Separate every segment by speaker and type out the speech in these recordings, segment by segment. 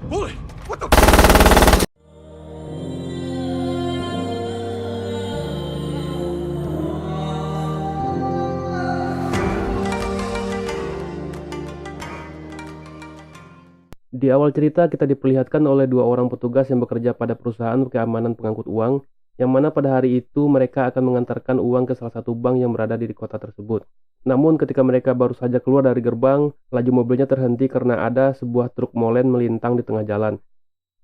Speaker 1: Bullet! What the
Speaker 2: Di awal cerita kita diperlihatkan oleh dua orang petugas yang bekerja pada perusahaan keamanan pengangkut uang, yang mana pada hari itu mereka akan mengantarkan uang ke salah satu bank yang berada di kota tersebut. Namun ketika mereka baru saja keluar dari gerbang, laju mobilnya terhenti karena ada sebuah truk molen melintang di tengah jalan.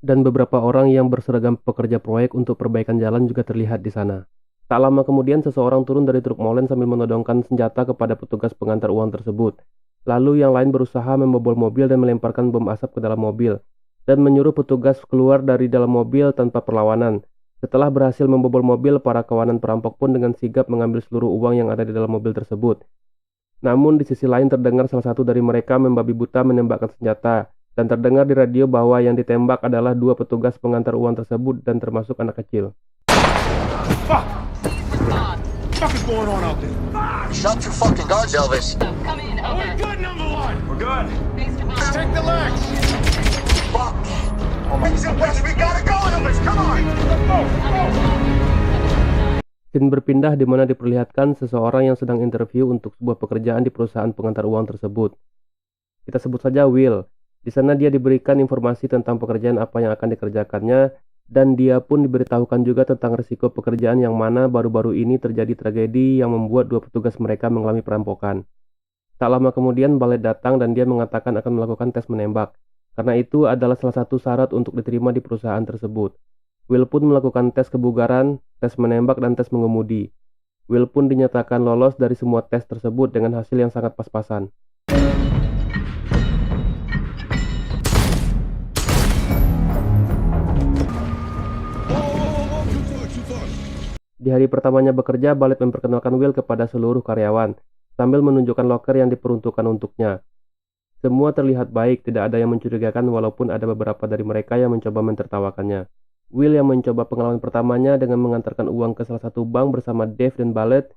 Speaker 2: Dan beberapa orang yang berseragam pekerja proyek untuk perbaikan jalan juga terlihat di sana. Tak lama kemudian seseorang turun dari truk molen sambil menodongkan senjata kepada petugas pengantar uang tersebut. Lalu yang lain berusaha membobol mobil dan melemparkan bom asap ke dalam mobil, dan menyuruh petugas keluar dari dalam mobil tanpa perlawanan. Setelah berhasil membobol mobil, para kawanan perampok pun dengan sigap mengambil seluruh uang yang ada di dalam mobil tersebut. Namun di sisi lain terdengar salah satu dari mereka membabi buta menembakkan senjata, dan terdengar di radio bahwa yang ditembak adalah dua petugas pengantar uang tersebut dan termasuk anak kecil.
Speaker 1: fuck? What is going on out there?
Speaker 3: Shut your fucking guards, Elvis.
Speaker 4: Come in, over.
Speaker 1: We're good, number one. We're good.
Speaker 4: Based upon
Speaker 1: Take the legs.
Speaker 3: Fuck. East and west, we gotta go, Elvis. Come on.
Speaker 1: Let's go.
Speaker 2: Scene berpindah di mana diperlihatkan seseorang yang sedang interview untuk sebuah pekerjaan di perusahaan pengantar uang tersebut. Kita sebut saja Will. Di sana dia diberikan informasi tentang pekerjaan apa yang akan dikerjakannya, dan dia pun diberitahukan juga tentang risiko pekerjaan yang mana baru-baru ini terjadi tragedi yang membuat dua petugas mereka mengalami perampokan. Tak lama kemudian Ballet datang dan dia mengatakan akan melakukan tes menembak, karena itu adalah salah satu syarat untuk diterima di perusahaan tersebut. Will pun melakukan tes kebugaran, tes menembak, dan tes mengemudi. Will pun dinyatakan lolos dari semua tes tersebut dengan hasil yang sangat pas-pasan. Di hari pertamanya bekerja, Ballet memperkenalkan Will kepada seluruh karyawan, sambil menunjukkan loker yang diperuntukkan untuknya. Semua terlihat baik, tidak ada yang mencurigakan walaupun ada beberapa dari mereka yang mencoba mentertawakannya. Will yang mencoba pengalaman pertamanya dengan mengantarkan uang ke salah satu bank bersama Dave dan Ballet.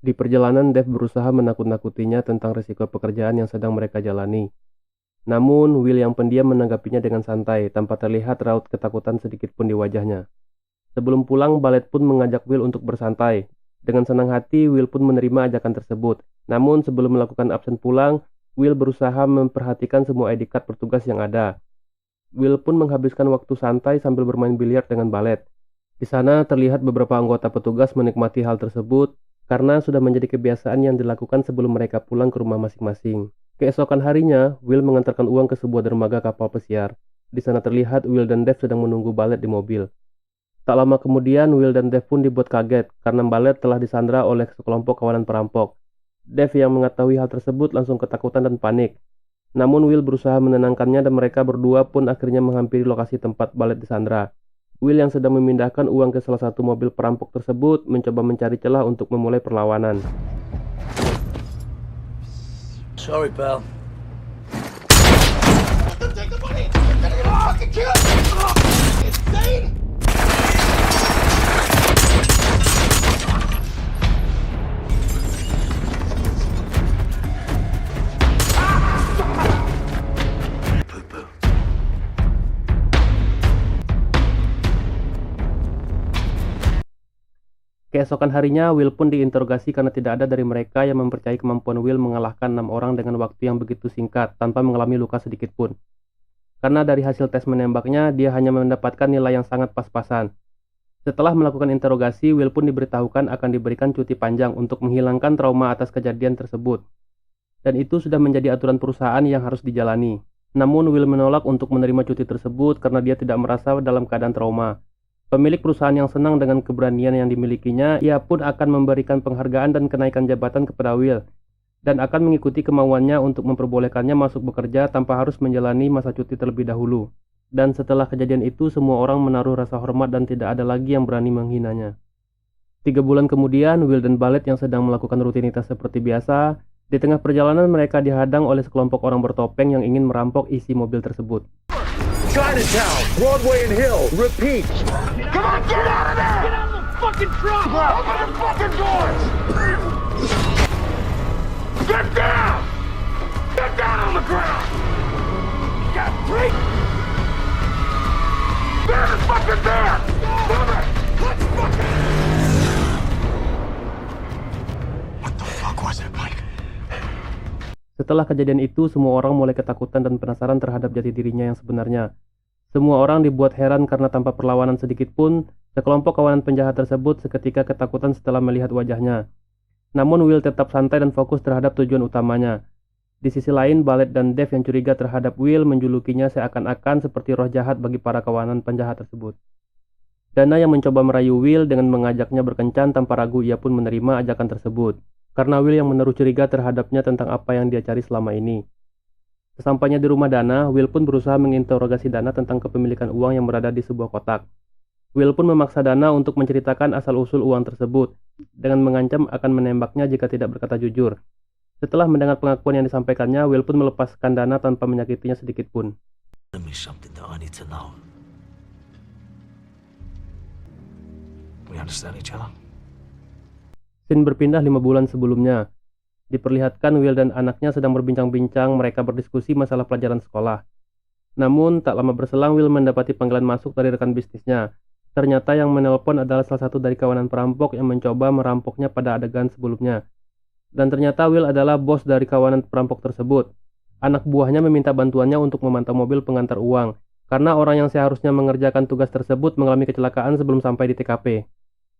Speaker 2: Di perjalanan, Dave berusaha menakut-nakutinya tentang risiko pekerjaan yang sedang mereka jalani. Namun, Will yang pendiam menanggapinya dengan santai, tanpa terlihat raut ketakutan sedikit pun di wajahnya. Sebelum pulang, Ballet pun mengajak Will untuk bersantai. Dengan senang hati, Will pun menerima ajakan tersebut. Namun, sebelum melakukan absen pulang, Will berusaha memperhatikan semua ID card petugas yang ada. Will pun menghabiskan waktu santai sambil bermain biliar dengan Ballet. Di sana terlihat beberapa anggota petugas menikmati hal tersebut karena sudah menjadi kebiasaan yang dilakukan sebelum mereka pulang ke rumah masing-masing. Keesokan harinya, Will mengantarkan uang ke sebuah dermaga kapal pesiar. Di sana terlihat Will dan Dave sedang menunggu Ballet di mobil. Tak lama kemudian, Will dan Dave pun dibuat kaget karena Ballet telah disandra oleh sekelompok kawanan perampok. Dave yang mengetahui hal tersebut langsung ketakutan dan panik. Namun Will berusaha menenangkannya dan mereka berdua pun akhirnya menghampiri lokasi tempat Ballet disandra. Will yang sedang memindahkan uang ke salah satu mobil perampok tersebut mencoba mencari celah untuk memulai perlawanan.
Speaker 3: Sorry, pal.
Speaker 1: Take the money. You're gonna get fucking killed. Insane.
Speaker 2: Keesokan harinya, Will pun diinterogasi karena tidak ada dari mereka yang mempercayai kemampuan Will mengalahkan 6 orang dengan waktu yang begitu singkat tanpa mengalami luka sedikit pun. Karena dari hasil tes menembaknya, dia hanya mendapatkan nilai yang sangat pas-pasan. Setelah melakukan interogasi, Will pun diberitahukan akan diberikan cuti panjang untuk menghilangkan trauma atas kejadian tersebut. Dan itu sudah menjadi aturan perusahaan yang harus dijalani. Namun Will menolak untuk menerima cuti tersebut karena dia tidak merasa dalam keadaan trauma. Pemilik perusahaan yang senang dengan keberanian yang dimilikinya, ia pun akan memberikan penghargaan dan kenaikan jabatan kepada Will, dan akan mengikuti kemauannya untuk memperbolehkannya masuk bekerja tanpa harus menjalani masa cuti terlebih dahulu. Dan setelah kejadian itu, semua orang menaruh rasa hormat dan tidak ada lagi yang berani menghinanya. 3 bulan kemudian, Will dan Ballet yang sedang melakukan rutinitas seperti biasa, di tengah perjalanan mereka dihadang oleh sekelompok orang bertopeng yang ingin merampok isi mobil tersebut.
Speaker 1: Chinatown, Broadway and Hill. Repeat. Come on, get out of there! Get out of the fucking truck! Open the fucking doors! Get down! Get down on the ground! Get free!
Speaker 2: Setelah kejadian itu, semua orang mulai ketakutan dan penasaran terhadap jati dirinya yang sebenarnya. Semua orang dibuat heran karena tanpa perlawanan sedikit pun, sekelompok kawanan penjahat tersebut seketika ketakutan setelah melihat wajahnya. Namun Will tetap santai dan fokus terhadap tujuan utamanya. Di sisi lain, Ballet dan Dave yang curiga terhadap Will menjulukinya seakan-akan seperti roh jahat bagi para kawanan penjahat tersebut. Dana yang mencoba merayu Will dengan mengajaknya berkencan tanpa ragu, ia pun menerima ajakan tersebut. Karena Will yang menaruh curiga terhadapnya tentang apa yang dia cari selama ini. Sesampainya di rumah Dana, Will pun berusaha menginterogasi Dana tentang kepemilikan uang yang berada di sebuah kotak. Will pun memaksa Dana untuk menceritakan asal-usul uang tersebut, dengan mengancam akan menembaknya jika tidak berkata jujur. Setelah mendengar pengakuan yang disampaikannya, Will pun melepaskan Dana tanpa menyakitinya sedikit pun.
Speaker 4: Tell me something that I need to know. We understand each other?
Speaker 2: Scene berpindah 5 bulan sebelumnya. Diperlihatkan Will dan anaknya sedang berbincang-bincang, mereka berdiskusi masalah pelajaran sekolah. Namun, tak lama berselang Will mendapati panggilan masuk dari rekan bisnisnya. Ternyata yang menelpon adalah salah satu dari kawanan perampok yang mencoba merampoknya pada adegan sebelumnya. Dan ternyata Will adalah bos dari kawanan perampok tersebut. Anak buahnya meminta bantuannya untuk memantau mobil pengantar uang, karena orang yang seharusnya mengerjakan tugas tersebut mengalami kecelakaan sebelum sampai di TKP.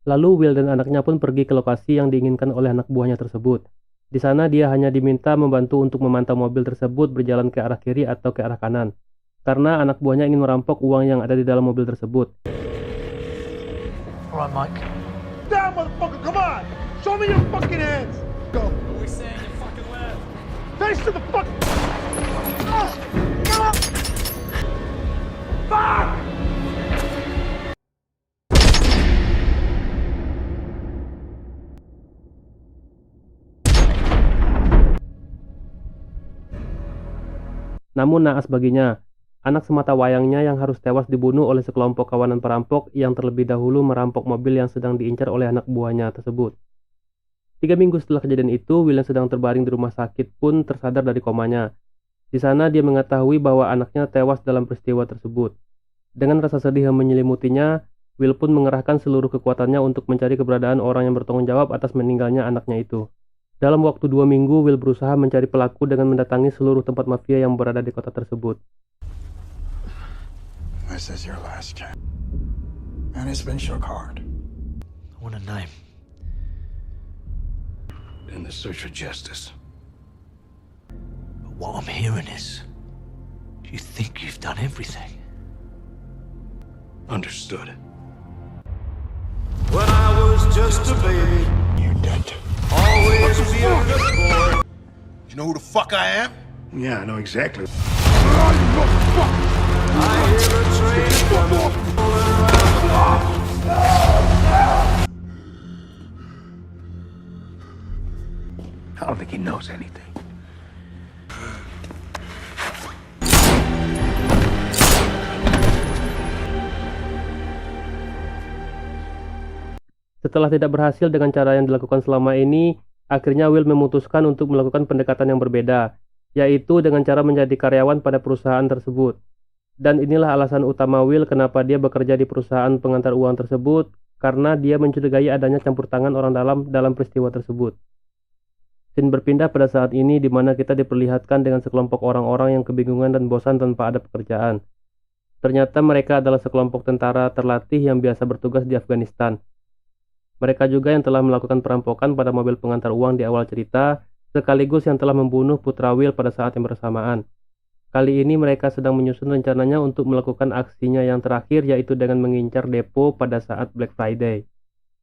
Speaker 2: Lalu Will dan anaknya pun pergi ke lokasi yang diinginkan oleh anak buahnya tersebut. Di sana dia hanya diminta membantu untuk memantau mobil tersebut berjalan ke arah kiri atau ke arah kanan, karena anak buahnya ingin merampok uang yang ada di dalam mobil tersebut.
Speaker 4: All right, Mike.
Speaker 1: Down, motherfucker, come on! Show me your fucking hands! Go.
Speaker 5: What we saying, you fucking left?
Speaker 1: Face to the fuck! Fuck!
Speaker 2: Namun naas baginya, anak semata wayangnya yang harus tewas dibunuh oleh sekelompok kawanan perampok yang terlebih dahulu merampok mobil yang sedang diincar oleh anak buahnya tersebut. 3 minggu setelah kejadian itu, Will yang sedang terbaring di rumah sakit pun tersadar dari komanya. Di sana dia mengetahui bahwa anaknya tewas dalam peristiwa tersebut. Dengan rasa sedih yang menyelimutinya, Will pun mengerahkan seluruh kekuatannya untuk mencari keberadaan orang yang bertanggung jawab atas meninggalnya anaknya itu. Dalam waktu 2 minggu, Will berusaha mencari pelaku dengan mendatangi seluruh tempat mafia yang berada di kota tersebut.
Speaker 3: This is your last chance. And it's been shook hard.
Speaker 4: I want a name.
Speaker 3: In the search for justice.
Speaker 4: But what I'm hearing is, you think you've done everything.
Speaker 3: Understood.
Speaker 6: When I was just a baby,
Speaker 3: You're dead.
Speaker 6: always be a good boy.
Speaker 3: You know who the fuck I am? Yeah, I know exactly.
Speaker 6: I hear a train coming, rolling around the
Speaker 3: I don't think he knows anything.
Speaker 2: Setelah tidak berhasil dengan cara yang dilakukan selama ini, akhirnya Will memutuskan untuk melakukan pendekatan yang berbeda, yaitu dengan cara menjadi karyawan pada perusahaan tersebut. Dan inilah alasan utama Will kenapa dia bekerja di perusahaan pengantar uang tersebut, karena dia mencurigai adanya campur tangan orang dalam peristiwa tersebut. Scene berpindah pada saat ini di mana kita diperlihatkan dengan sekelompok orang-orang yang kebingungan dan bosan tanpa ada pekerjaan. Ternyata mereka adalah sekelompok tentara terlatih yang biasa bertugas di Afghanistan. Mereka juga yang telah melakukan perampokan pada mobil pengantar uang di awal cerita, sekaligus yang telah membunuh putra Will pada saat yang bersamaan. Kali ini mereka sedang menyusun rencananya untuk melakukan aksinya yang terakhir, yaitu dengan mengincar depo pada saat Black Friday.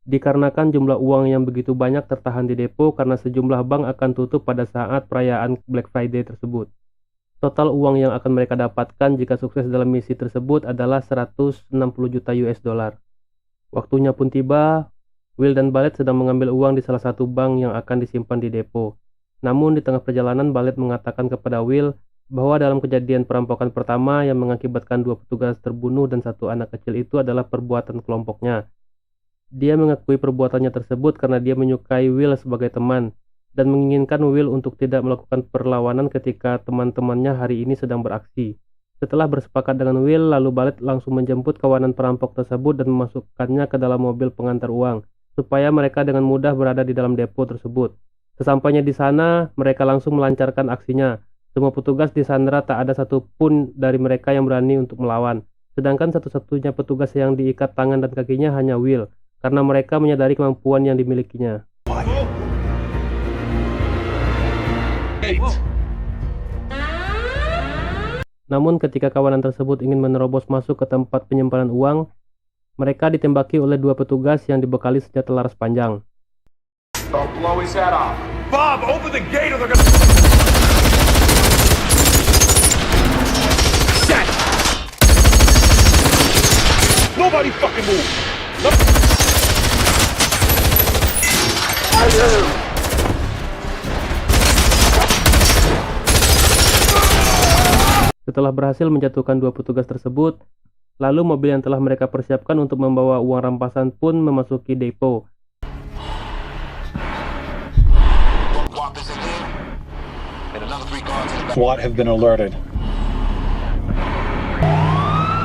Speaker 2: Dikarenakan jumlah uang yang begitu banyak tertahan di depo karena sejumlah bank akan tutup pada saat perayaan Black Friday tersebut. Total uang yang akan mereka dapatkan jika sukses dalam misi tersebut adalah 160 juta US dollar. Waktunya pun tiba, Will dan Ballet sedang mengambil uang di salah satu bank yang akan disimpan di depo. Namun di tengah perjalanan, Ballet mengatakan kepada Will bahwa dalam kejadian perampokan pertama yang mengakibatkan 2 petugas terbunuh dan 1 anak kecil itu adalah perbuatan kelompoknya. Dia mengakui perbuatannya tersebut karena dia menyukai Will sebagai teman dan menginginkan Will untuk tidak melakukan perlawanan ketika teman-temannya hari ini sedang beraksi. Setelah bersepakat dengan Will, lalu Ballet langsung menjemput kawanan perampok tersebut dan memasukkannya ke dalam mobil pengantar uang supaya mereka dengan mudah berada di dalam depo tersebut. Sesampainya di sana, mereka langsung melancarkan aksinya. Semua petugas disandera, tak ada satupun dari mereka yang berani untuk melawan. Sedangkan satu-satunya petugas yang diikat tangan dan kakinya hanya Will, karena mereka menyadari kemampuan yang dimilikinya. Namun ketika kawanan tersebut ingin menerobos masuk ke tempat penyimpanan uang, mereka ditembaki oleh dua petugas yang dibekali senjata laras panjang.
Speaker 3: Don't blow his head off.
Speaker 6: Bob, open the gate or they're gonna...
Speaker 1: Shit! Nobody fucking move!
Speaker 2: Setelah berhasil menjatuhkan dua petugas tersebut, lalu mobil yang telah mereka persiapkan untuk membawa uang rampasan pun memasuki depo.
Speaker 3: Guap is in here. And another 3 guards in the back.
Speaker 7: SWAT have been alerted.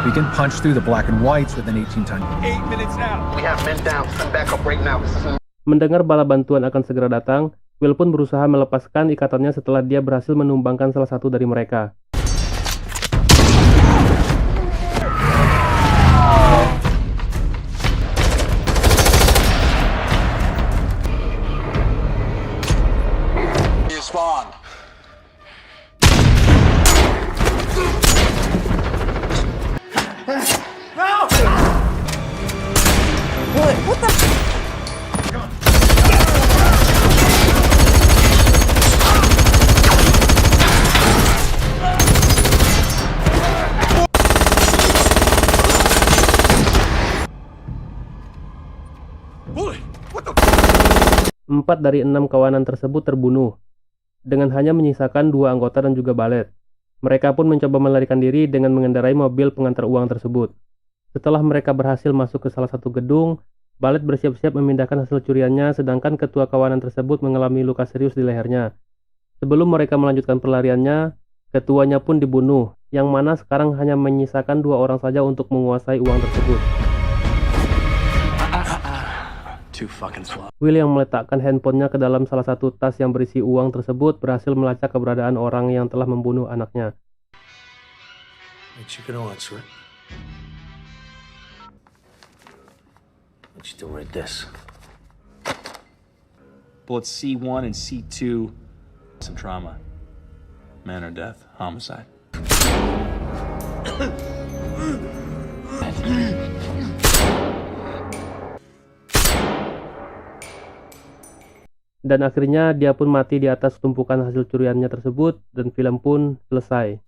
Speaker 8: We can punch through the black and whites within 18 times.
Speaker 6: 8 minutes out.
Speaker 3: We have men down. Send back up right now. This is
Speaker 2: Mendengar bala bantuan akan segera datang, Will pun berusaha melepaskan ikatannya setelah dia berhasil menumbangkan salah satu dari mereka.
Speaker 3: spawn.
Speaker 2: Empat dari 6 kawanan tersebut terbunuh, dengan hanya menyisakan 2 anggota dan juga Ballet. Mereka pun mencoba melarikan diri dengan mengendarai mobil pengantar uang tersebut. Setelah mereka berhasil masuk ke salah satu gedung, Ballet bersiap-siap memindahkan hasil curiannya, sedangkan ketua kawanan tersebut mengalami luka serius di lehernya. Sebelum mereka melanjutkan pelariannya, ketuanya pun dibunuh, yang mana sekarang hanya menyisakan 2 orang saja untuk menguasai uang tersebut.
Speaker 4: Too fucking slow.
Speaker 2: Will yang meletakkan handphonenya ke dalam salah satu tas yang berisi uang tersebut berhasil melacak keberadaan orang yang telah membunuh anaknya.
Speaker 4: What you gonna answer it? But you still read this.
Speaker 5: Bullets C1 and C2. Some trauma. Man or death. Homicide.
Speaker 2: Dan akhirnya dia pun mati di atas tumpukan hasil curiannya tersebut dan film pun selesai.